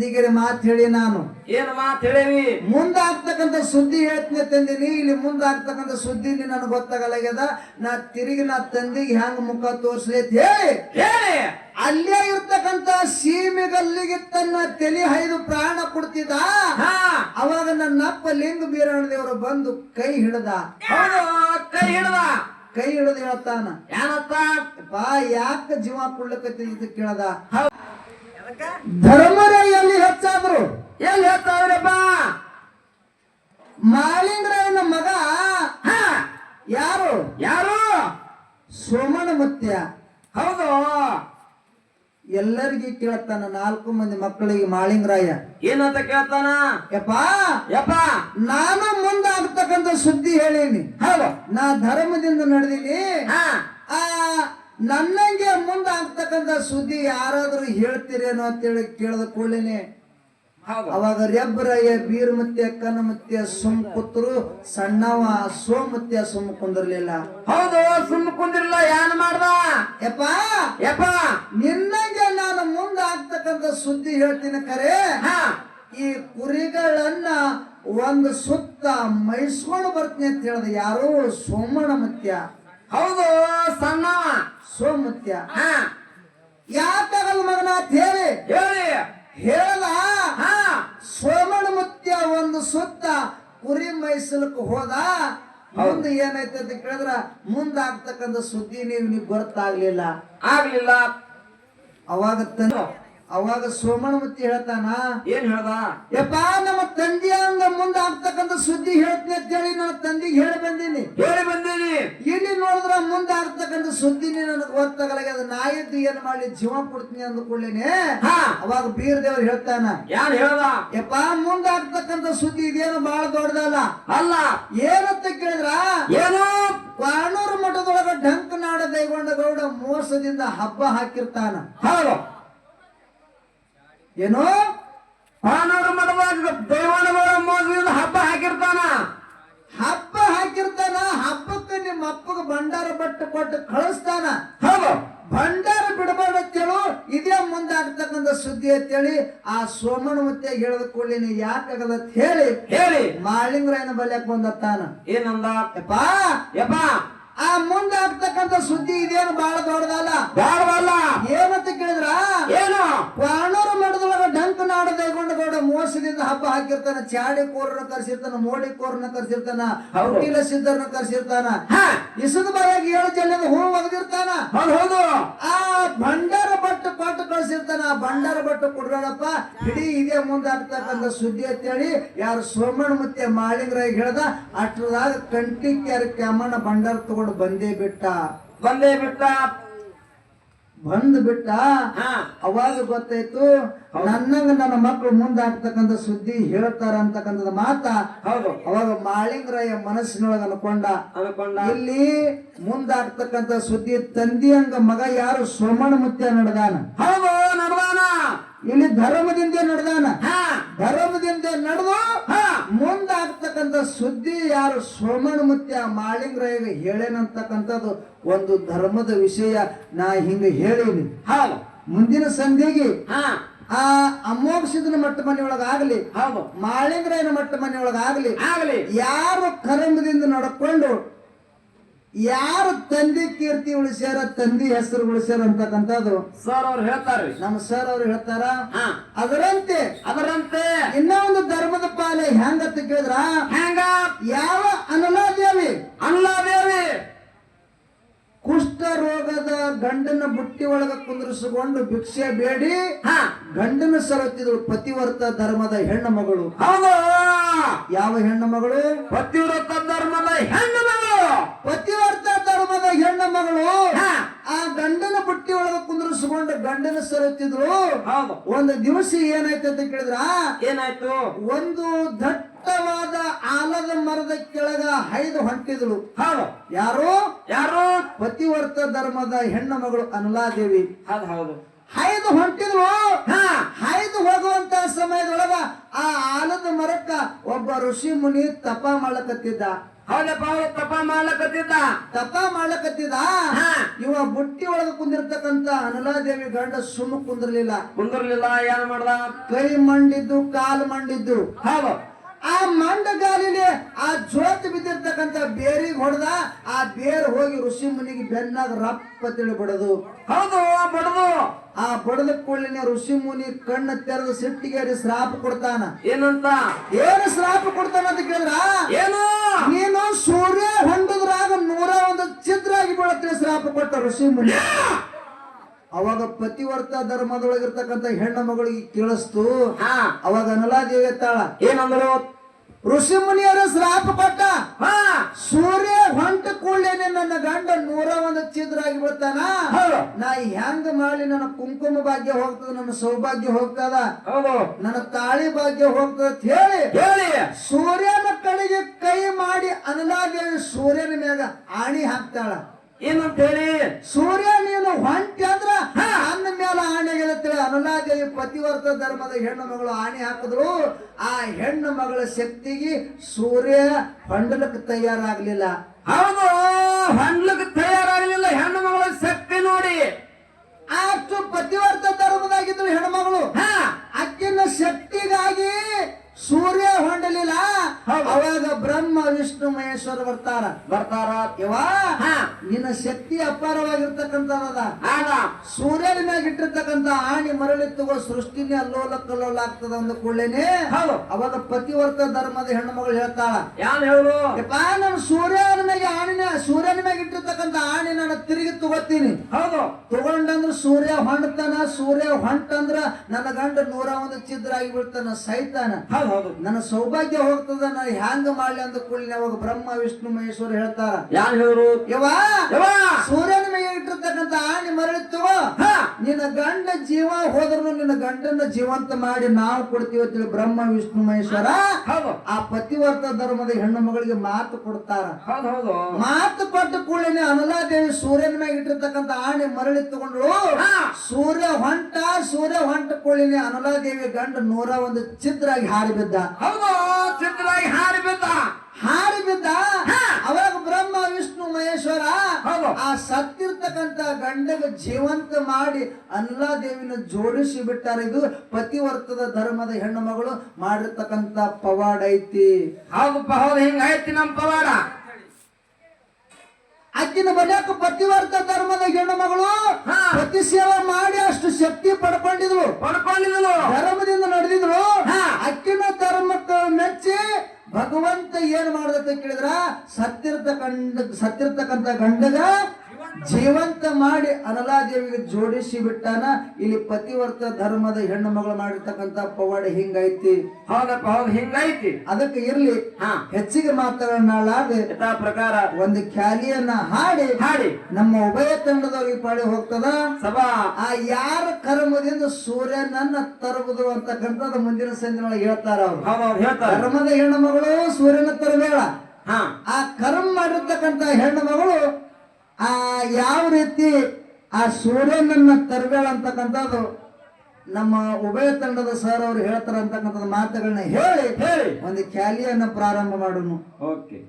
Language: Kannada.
ತಂದಿಗೆರೆ ಮಾತು ಹೇಳಿ ನಾನು ಏನ್ ಮಾತು ಹೇಳೇವಿ ಮುಂದಾಗ್ತಕ್ಕಂಥ ಸುದ್ದಿ ಹೇಳ್ತೀನಿ ತಂದಿನಿ ಇಲ್ಲಿ ಮುಂದಾಗ್ತಕ್ಕಂಥ ಸುದ್ದಿ ನನಗೆ ಗೊತ್ತಾಗಲಾಗ್ಯದ ನಾ ತಿರುಗಿ ನಾ ತಂದಿಗೆ ಹೆಂಗ ಮುಖ ತೋರ್ಸ್ಲಿ ಅಂತ ಹೇಳಿ ಹೇಳಿ ಅಲ್ಲೇ ಇರ್ತಕ್ಕಂಥ ಸೀಮೆಗಲ್ಲಿಗೆ ತನ್ನ ತಲೆ ಹೈದು ಪ್ರಾಣ ಕೊಡ್ತಿದ್ದ ಅವಾಗ ನನ್ನಪ್ಪ ಲಿಂಗ ಬೀರಣ್ಣ ದೇವರು ಬಂದು ಕೈ ಹಿಡ್ದ ಹೌದು ಕೈ ಹಿಡ್ದ ಕೈ ಹಿಡಿದು ಹೇಳ್ತಾನ ಏನತ್ತ ಬಾ ಯಾಕ ಜೀವ ಕೊಡ್ಲಕತ್ತಿದ್ ಕೇಳದ ಧರ್ಮರಾಯಲ್ಲಿ ಹೆಚ್ಚಾದ್ರು ಎಲ್ಲಿ ಹೇಳ್ತಾವ್ರಪ್ಪ ಮಾಳಿಂಗರಾಯನ ಮಗ ಯಾರು ಯಾರು ಸೋಮಣ ಮುತ್ಯ ಹೌದು ಎಲ್ಲರಿಗೂ ಕೇಳ್ತಾನ 4 ಮಂದಿ ಮಕ್ಕಳಿಗೆ ಮಾಳಿಂಗರಾಯ ಏನಂತ ಕೇಳ್ತಾನ ಯಪ್ಪ ನಾನು ಮುಂದಾಗ್ತಕ್ಕಂಥ ಸುದ್ದಿ ಹೇಳೀನಿ ಹೌದು ನಾ ಧರ್ಮದಿಂದ ನಡೆದೀನಿ ನನ್ನಂಗೆ ಮುಂದಾಗ್ತಕ್ಕಂಥ ಸುದ್ದಿ ಯಾರಾದ್ರೂ ಹೇಳ್ತೀರೇನೋ ಅಂತೇಳಿ ಕೇಳದ ಕೂಡಲೇನೆ ಅವಾಗ ರೆಬ್ಬರಯ್ಯ ಬೀರ್ಮತ್ಯ ಕನಮತ್ಯ ಸುಮ್ ಕೂತ್ರು ಸಣ್ಣವ ಸೋಮತ್ಯ ಸುಮ್ ಕುಂದಿರ್ಲಿಲ್ಲ ಹೌದು ಸುಮ್ ಕುಂದಿರ್ಲಿಲ್ಲ ಏನ್ ಮಾಡ್ದ ಯಪ್ಪ ನಿನ್ನಂಗೆ ನಾನು ಮುಂದಾಗ್ತಕ್ಕಂಥ ಸುದ್ದಿ ಹೇಳ್ತೀನಿ ಖರೆ ಈ ಕುರಿಗಳನ್ನ ಒಂದು ಸುತ್ತ ಮೈಸ್ಕೊಂಡು ಬರ್ತೀನಿ ಅಂತ ಹೇಳ್ದ ಯಾರು ಸೋಮಣ ಮತ್ಯ ಹೌದು ಸಣ್ಣ ಸೋಮತ್ಯ ಯಾಕಾಗಲ್ಲ ಮಗನ ಅಂತ ಹೇಳಿ ಹೇಳಲ್ಲ ಸೋಮಣ ಮುತ್ಯ ಒಂದು ಸುತ್ತ ಕುರಿ ಮೈಸಲಕ್ಕೆ ಹೋದ ಮುಂದೆ ಏನೈತೆ ಅಂತ ಕೇಳಿದ್ರ ಮುಂದಾಗ್ತಕ್ಕಂಥ ಸುದ್ದಿ ನೀವು ಗೊತ್ತಾಗ್ಲಿಲ್ಲ ಅವಾಗ ಸೋಮಣ ಮುತ್ತಿ ಹೇಳ್ತಾನ ಏನ್ ಹೇಳ್ದ ಯಪ್ಪ ನಮ್ಮ ತಂದೆ ಹಂಗ ಮುಂದಾಗ್ತಕ್ಕಂಥ ಸುದ್ದಿ ಹೇಳ್ತೀನಿ ಅಂತ ಹೇಳಿ ನನ್ನ ತಂದಿಗೆ ಹೇಳಿ ಬಂದೀನಿ ಇಲ್ಲಿ ನೋಡಿದ್ರ ಮುಂದಾಗ್ತಕ್ಕಂಥ ಸುದ್ದಿನಿ ನನಗೆ ಗೊತ್ತಾಗಲಾಗ್ಯದ ನಾ ಎದ್ದು ಏನ್ ಮಾಡ್ಲಿ ಜೀವ ಕೊಡ್ತೀನಿ ಅಂದ್ಕೊಳ್ಳೇನೆ ಅವಾಗ ಬೀರ್ ದೇವ್ರು ಹೇಳ್ತಾನ ಯಾರು ಹೇಳ್ದ ಯಪ್ಪ ಮುಂದಾಗ್ತಕ್ಕಂಥ ಸುದ್ದಿ ಇದೇನು ಬಹಳ ದೊಡ್ಡದಲ್ಲ ಅಲ್ಲ ಏನಂತ ಕೇಳಿದ್ರ ಏನು ಕಾಣೂರು ಮಠದೊಳಗ ಢಂಕನಾಡ ದೈಗೊಂಡ ಗೌಡ ಮೋಸದಿಂದ ಹಬ್ಬ ಹಾಕಿರ್ತಾನ ಹೌದು ಏನು ಕಾಣೂರು ಮಠದಾಗ ದೈವನಗೌಡ ಮೋಸದಿಂದ ಹಬ್ಬ ಹಾಕಿರ್ತಾನ ಹಬ್ಬಕ್ಕೆ ನಿಮ್ಮ ಅಪ್ಪಗ ಭಂಡಾರ ಬಟ್ಟು ಕೊಟ್ಟು ಕಳಿಸ್ತಾನ ಹೌದು ಭಂಡಾರ ಬಿಡಬಾರ್ದು ಅಂತೇಳು ಇದೇ ಮುಂದಾಗ್ತಕ್ಕಂಥ ಸುದ್ದಿ ಅಂತೇಳಿ ಆ ಸೋಮಣ ಮುತ್ಯ ಹೇಳದ ಕೂಡಲಿನ ಯಾಕಾಗದ ಅಂತ ಹೇಳಿ ಮಾಳಿಂಗರಾಯನ ಬಲ್ಯಾಕ್ ಬಂದತ್ತಾನ ಏನಂದ ಯಪ್ಪ ಆ ಮುಂದಾಗ್ತಕ್ಕಂಥ ಸುದ್ದಿ ಇದೇನು ಬಹಳ ದೊಡ್ಡದಲ್ಲ ಏನಂತ ಕೇಳಿದ್ರ ಏನು ಕಾಣೂರು ಮಠದೊಳಗ ಢಂಕನಾಡ ದೈಗೊಂಡ ಗೌಡ ಮೋಸದಿಂದ ಹಬ್ಬ ಹಾಕಿರ್ತಾನ ಚಾಡಿ ಕೋರನ್ನ ಕರ್ಸಿರ್ತಾನ ಮೋಡಿ ಕೋರನ್ನ ಕರ್ಸಿರ್ತಾನ ಹುಟ್ಟಿಲ ಸಿದ್ಧರನ್ನ ಕರ್ಸಿರ್ತಾನ ಇಸದ ಬಾಯಾಗ 7 ಜಲ್ಲದ ಹೂ ಒಗದಿರ್ತಾನ ಹೌದು ಆ ಭಂಡಾರ ಬಟ್ಟು ಕೊಟ್ಟು ಕಳ್ಸಿರ್ತಾನ ಆ ಭಂಡಾರ ಬಟ್ಟು ಕೊಡ್ಬೇಡಪ್ಪ ಇಡೀ ಇದೇ ಮುಂದಾಗ್ತಕ್ಕಂಥ ಸುದ್ದಿ ಅಂತೇಳಿ ಯಾರು ಸೋಮಣ್ಣ ಮತ್ತೆ ಮಾಳಿಂಗರಾಯ ಹೇಳ್ದ ಅಷ್ಟ್ರದಾಗ ಕಂಟಿ ಕ್ಯಾಮಣ್ಣ ಭಂಡಾರ ತಗೊಂಡು ಬಂದೇ ಬಿಟ್ಟ ಅವಾಗ ಗೊತ್ತಾಯ್ತು ನನ್ನಂಗ ನನ್ನ ಮಕ್ಕಳು ಮುಂದಾಗ್ತಕ್ಕಂಥ ಸುದ್ದಿ ಹೇಳ್ತಾರ ಅಂತಕ್ಕಂಥದ ಮಾತ ಅವಾಗ ಮಾಳಿಂಗರಾಯ ಮನಸ್ಸಿನೊಳಗ ಅನ್ಕೊಂಡ ಇಲ್ಲಿ ಮುಂದಾಗ್ತಕ್ಕಂಥ ಸುದ್ದಿ ತಂದಿಯಂಗ ಮಗ ಯಾರು ಸೋಮಣ್ಣ ಮುತ್ಯ ನಡೆದಾನ ಇಲ್ಲಿ ಧರ್ಮದಿಂದ ನಡೆದು ಮುಂದಾಗ್ತಕ್ಕಂಥ ಸುದ್ದಿ ಯಾರು ಸೋಮಣ್ಣ ಮುತ್ಯ ಮಾಳಿಂಗರಾಯ ಹೇಳೇನಂತಕ್ಕಂಥದ್ದು ಒಂದು ಧರ್ಮದ ವಿಷಯ ನಾ ಹಿಂಗ ಹೇಳೀನಿ ಮುಂದಿನ ಸಂಧಿಗೆ ಆ ಅಮೋಘ ಸಿದ್ಧನ ಮಟ್ಟ ಮನೆಯೊಳಗಾಗ್ಲಿ ಮಾಳಿಂಗರಾಯನ ಮಟ್ಟ ಮನೆಯೊಳಗಾಗ್ಲಿ ಯಾರು ಕರ್ಮದಿಂದ ನಡ್ಕೊಂಡು ಯಾರು ತಂದೆ ಕೀರ್ತಿ ಉಳಿಸ್ಯಾರ ತಂದೆ ಹೆಸರು ಉಳಿಸ್ಯಾರ ಅಂತಕ್ಕಂಥದ್ದು ಸರ್ ಅವ್ರು ಹೇಳ್ತಾರ್ರಿ ನಮ್ಮ ಸರ್ ಅವ್ರು ಹೇಳ್ತಾರ ಅದರಂತೆ ಇನ್ನ ಒಂದು ಧರ್ಮದ ಪಾಲೆ ಹೆಂಗಂತ ಕೇಳಿದ್ರ ಯಾವ ಅನುಲಾದೇವಿ ಕುಷ್ಠ ರೋಗದ ಗಂಡನ ಬುಟ್ಟಿ ಒಳಗ ಕುಂದ್ರಿಸಿಕೊಂಡು ಭಿಕ್ಷೆ ಬೇಡಿ ಗಂಡನ ಸರತ್ತಿದ್ರು ಪತಿವರ್ತ ಧರ್ಮದ ಹೆಣ್ಣು ಮಗಳು ಯಾವ ಹೆಣ್ಣು ಮಗಳು ಪತಿವ್ರತ ಧರ್ಮದ ಹೆಣ್ಣು ಮಗಳು ಆ ಗಂಡನ ಬುಟ್ಟಿ ಒಳಗ ಕುಂದ್ರಿಸಿಕೊಂಡು ಗಂಡನ ಸರತ್ತಿದ್ರು ಒಂದು ದಿವಸ ಏನಾಯ್ತು ಅಂತ ಕೇಳಿದ್ರ ಏನಾಯ್ತು ಒಂದು ದಟ್ಟವಾದ ಆಲದ ಮರದ ಕೆಳಗ ಹೈದು ಹೊಂಟಿದ್ರು ಯಾರು ಪತಿವರ್ತ ಧರ್ಮದ ಹೆಣ್ಣು ಮಗಳು ಅನುಲಾದೇವಿ ಹೈದು ಹೊಂಟಿದ್ರು ಹೈದು ಹೋಗುವಂತ ಸಮಯದೊಳಗ ಆ ಆಲದ ಮರಕ್ಕ ಒಬ್ಬ ಋಷಿ ಮುನಿ ತಪ ಮಾಡಕತ್ತಿದ್ದ ಹೌದಪ್ಪ ಹೌದು ತಪ್ಪ ಮಾಡ್ಲಕತ್ತಿದ್ದ. ತಪ ಮಾಡ್ಲಕತ್ತಿದ. ಹಾ. ಇವ ಬುಟ್ಟಿ ಒಳಗ ಕುಂದಿರ್ತಕ್ಕಂತ ಅನಲಾದೇವಿ ಗಂಡ ಸುಮ್ಮ ಕುಂದಿರ್ಲಿಲ್ಲ. ಕುಂದ್ರಲಿಲ್ಲ, ಏನ್ ಮಾಡ್ದ? ಕೈ ಮಂಡಿದ್ದು ಕಾಲು ಮಂಡಿದ್ದು. ಹೌದು. ಆ ಮಂಡಗಾಲಿಲಿ ಆ ಜೋತ್ ಬಿದ್ದಿರ್ತಕ್ಕಂತ ಬೇರಿಗೆ ಹೊಡೆದ. ಆ ಬೇರ್ ಹೋಗಿ ಋಷಿ ಮುನಿಗೆ ಬೆನ್ನಾಗ ರಪ್ಪ ತಿಳಿ ಬಡದು. ಹೌದು ಬಡದು. ಆ ಬಡದ ಕೂಡಲಿನ ಋಷಿ ಮುನಿ ಕಣ್ಣು ತೆರೆದು ಸಿಟ್ಟಿಗೇರಿ ಶ್ರಾಪ ಕೊಡ್ತಾನ. ಏನಂತ? ಏನು ಶ್ರಾಪ ಕೊಡ್ತಾನ ಅಂತ ಕೇಳಿದ್ರ, ಏನು? ನೀನು ಸೂರ್ಯ ಹೊಂಡದ್ರಾಗ 101 ಛಿದ್ರ ಆಗಿ ಬೀಳತ್ತೆ ಶ್ರಾಪ ಕೊಟ್ಟ ಋಷಿ ಮುನಿ. ಅವಾಗ ಪತಿವರ್ತ ಧರ್ಮದೊಳಗಿರ್ತಕ್ಕಂಥ ಹೆಣ್ಣು ಮಗಳಿಗೆ ಕೇಳಿಸ್ತು. ಹಾ. ಅವಾಗ ಅನಲಾದೇವಿ ಎತ್ತಾಳ. ಏನಂದ್ರು? ಋಷಿ ಮುನಿಯರ ಶ್ರಾಪ ಕೊಟ್ಟ. ಹಾ. ಸೂರ್ಯ ಹೊಂಟ ಕೂಡಲೇನೆ ನನ್ನ ಗಂಡ 101 ಛಿದ್ರ ಆಗಿ ಬಿಡ್ತಾನ. ಹೌದು. ನಾ ಹೆಂಗ ಮಾಡಿ ನನ್ನ ಕುಂಕುಮ ಭಾಗ್ಯ ಹೋಗ್ತದ, ನನ್ನ ಸೌಭಾಗ್ಯ ಹೋಗ್ತದ, ಹೌದು. ನನ್ನ ತಾಳಿ ಭಾಗ್ಯ ಹೋಗ್ತದ ಅಂತ ಹೇಳಿ ಹೇಳಿ ಸೂರ್ಯನ ಕಡೆಗೆ ಕೈ ಮಾಡಿ ಅನಲಾದೇವಿ ಸೂರ್ಯನ ಮ್ಯಾಗ ಆಣಿ ಹಾಕ್ತಾಳ. ಏನಂತ ಹೇಳಿ? ಸೂರ್ಯ ನೀನು ಹೊಂಟಿ ಅಂದ್ರ ನನ್ನ ಮೇಲೆ ಆಣೆ ಗೆಳತೇಳಿ ಅನಲಾದೇವಿ ಪತಿವರ್ತ ಧರ್ಮದ ಹೆಣ್ಣು ಮಗಳು ಆಣೆ ಹಾಕಿದ್ರು. ಆ ಹೆಣ್ಣು ಮಗಳ ಶಕ್ತಿಗೆ ಸೂರ್ಯ ಹೊಂಡಲಕ್ಕೆ ತಯಾರಾಗ್ಲಿಲ್ಲ. ಹೌದು, ಹೊಂಡ್ಲಕ್ಕೆ ತಯಾರಾಗಲಿಲ್ಲ ಹೆಣ್ಣು ಮಗಳ ಶಕ್ತಿ ನೋಡಿ. ಅಷ್ಟು ಪತಿವರ್ತ ಧರ್ಮದಾಗಿದ್ರು ಹೆಣ್ಮಗಳು. ಅಕ್ಕಿನ ಶಕ್ತಿಗಾಗಿ ಸೂರ್ಯ ಹೊಂಡಲಿಲ್ಲ. ಅವಾಗ ಬ್ರಹ್ಮ ವಿಷ್ಣು ಮಹೇಶ್ವರ ಬರ್ತಾರ. ಯವಾ ನಿನ್ನ ಶಕ್ತಿ ಅಪಾರವಾಗಿರ್ತಕ್ಕಂಥದ. ಸೂರ್ಯನ ಮ್ಯಾಗ ಇಟ್ಟಿರ್ತಕ್ಕಂಥ ಆಣಿ ಮರಳಿ ತಗೋ ಸೃಷ್ಟಿನೇ ಅಲ್ಲೋಲ ಕಲ್ಲೋಲ ಆಗ್ತದ ಅಂದ ಕೂಡಲೇನೆ ಅವಾಗ ಪತಿವರ್ತ ಧರ್ಮದ ಹೆಣ್ಣು ಮಗಳು ಹೇಳ್ತಾಳ. ಯಾನ್ ಹೇಳು? ಯಪ್ಪಾ ನಾನು ಸೂರ್ಯನ ಮ್ಯಾಗ ಇಟ್ಟಿರ್ತಕ್ಕಂಥ ಆಣಿ ನಾನು ತಿರುಗಿ ತಗೋತೀನಿ. ಹೌದು. ತಗೊಂಡಂದ್ರ ಸೂರ್ಯ ಹೊಂಡ್ತಾನ. ಸೂರ್ಯ ಹೊಂಟಂದ್ರ ನನ್ನ ಗಂಡ 101 ಛಿದ್ರ ಆಗಿ ಬಿಡ್ತಾನ, ಸೈತಾನ. ಹೌದು. ನನ್ನ ಸೌಭಾಗ್ಯ ಹೋಗ್ತದ, ನಾ ಹ್ಯಾಂಗ ಮಾಡ್ಲಿ ಅಂದ ಕೂಡಲೇ ಅವಾಗ ಬ್ರಹ್ಮ ವಿಷ್ಣು ಮಹೇಶ್ವರ ಹೇಳ್ತಾರ. ಯಾನ್ ಹೇಳು? ಯವಾ ಸೂರ್ಯನ ಮೇಲೆ ಇಟ್ಟಿರ್ತಕ್ಕಂಥ ಆಣಿ ಮರಳಿ ತಗೋ. ನಿನ್ನ ಗಂಡ ಜೀವ ಹೋದ್ರು ನಿನ್ನ ಗಂಡನ ಜೀವಂತ ಮಾಡಿ ನಾವು ಕೊಡ್ತೀವಿ ಅಂತೇಳಿ ಬ್ರಹ್ಮ ವಿಷ್ಣು ಮಹೇಶ್ವರ ಆ ಪತಿವರ್ತ ಧರ್ಮದ ಹೆಣ್ಣು ಮಗಳಿಗೆ ಮಾತು ಕೊಡ್ತಾರ. ಮಾತು ಕೊಟ್ಟ ಕೂಡಲೇ ಅನಲಾದೇವಿ ಸೂರ್ಯನ ಮ್ಯಾಗ ಇಟ್ಟಿರ್ತಕ್ಕಂಥ ಆಣಿ ಮರಳಿ ತಗೊಂಡ್ರು. ಸೂರ್ಯ ಹೊಂಟ ಕೂಡಲೇ ಅನಲಾದೇವಿ ಗಂಡ 101 ಛಿದ್ರ ಆಗಿ ಹಾರಿ ಬಿದ್ದ. ಹಾರಿ ಬಿದ್ದ. ಅವಾಗ ಬ್ರಹ್ಮ ವಿಷ್ಣು ಮಹೇಶ್ವರ ಆ ಸತ್ತಿರ್ತಕ್ಕಂಥ ಗಂಡಗ ಜೀವಂತ ಮಾಡಿ ಅನಲಾದೇವಿನ ಜೋಡಿಸಿ ಬಿಟ್ಟಾರ. ಇದು ಪತಿವರ್ತದ ಧರ್ಮದ ಹೆಣ್ಣು ಮಗಳು ಮಾಡಿರ್ತಕ್ಕಂಥ ಪವಾಡ ಐತಿ. ಹೌದಪ್ಪ ಹೌದು, ಹಿಂಗೈತಿ ನಮ್ ಪವಾಡ. ಅಕ್ಕಿನ ಬಲ್ಯಾಕ ಪತಿವರ್ತ ಧರ್ಮದ ಹೆಣ್ಣು ಮಗಳು ಪತಿ ಸೇವೆ ಮಾಡಿ ಅಷ್ಟು ಶಕ್ತಿ ಪಡ್ಕೊಂಡಿದ್ಳು. ಧರ್ಮದಿಂದ ನಡೆದಿದ್ರು. ಅಕ್ಕಿನ ಧರ್ಮಕ್ಕೆ ಮೆಚ್ಚಿ ಭಗವಂತ ಏನ್ ಮಾಡದ ಕೇಳಿದ್ರ ಸತ್ತಿರ್ತಕ್ಕಂಥ ಗಂಡಗ ಜೀವಂತ ಮಾಡಿ ಅನಲಾದೇವಿಗೆ ಜೋಡಿಸಿ ಬಿಟ್ಟಾನ. ಇಲ್ಲಿ ಪತಿವರ್ತ ಧರ್ಮದ ಹೆಣ್ಣು ಮಗಳು ಮಾಡಿರ್ತಕ್ಕಂಥ ಪವಾಡ ಹಿಂಗೈತಿ. ಹೌದಪ್ಪ ಹೌದು, ಹಿಂಗೈತಿ. ಅದಕ್ಕೆ ಇರ್ಲಿ ಹೆಚ್ಚಿಗೆ ಮಾತನಾಡಲಾರ್ದೆ ಪ್ರಕಾರ ಒಂದು ಖ್ಯಾಲಿಯನ್ನ ಹಾಡಿ ನಮ್ಮ ಉಭಯ ತಂಡದವ್ರಿಗೆ ಪಾಳಿ ಹೋಗ್ತದ. ಸಭಾ ಆ ಯಾರ ಕರ್ಮದಿಂದ ಸೂರ್ಯನನ್ನ ತರಬಹುದು ಅಂತಕ್ಕಂಥದ್ದು ಮುಂದಿನ ಸಂದಿನೊಳಗೆ ಹೇಳ್ತಾರ ಅವ್ರು. ಕರ್ಮದ ಹೆಣ್ಣು ಮಗಳು ಸೂರ್ಯನ ತರಬೇಡ. ಆ ಕರ್ಮ ಮಾಡಿರ್ತಕ್ಕಂಥ ಹೆಣ್ಣು ಮಗಳು ಯಾವ ರೀತಿ ಆ ಸೂರ್ಯನನ್ನ ತರಬೇಡ ಅಂತಕ್ಕಂಥದ್ದು ನಮ್ಮ ಉಭಯ ತಂಡದ ಸರ್ ಅವರು ಹೇಳ್ತಾರ ಅಂತಕ್ಕಂಥದ್ದು ಮಾತುಗಳನ್ನ ಹೇಳಿ ಒಂದು ಖ್ಯಾಲಿಯನ್ನ ಪ್ರಾರಂಭ ಮಾಡೋಣ. ಓಕೆ.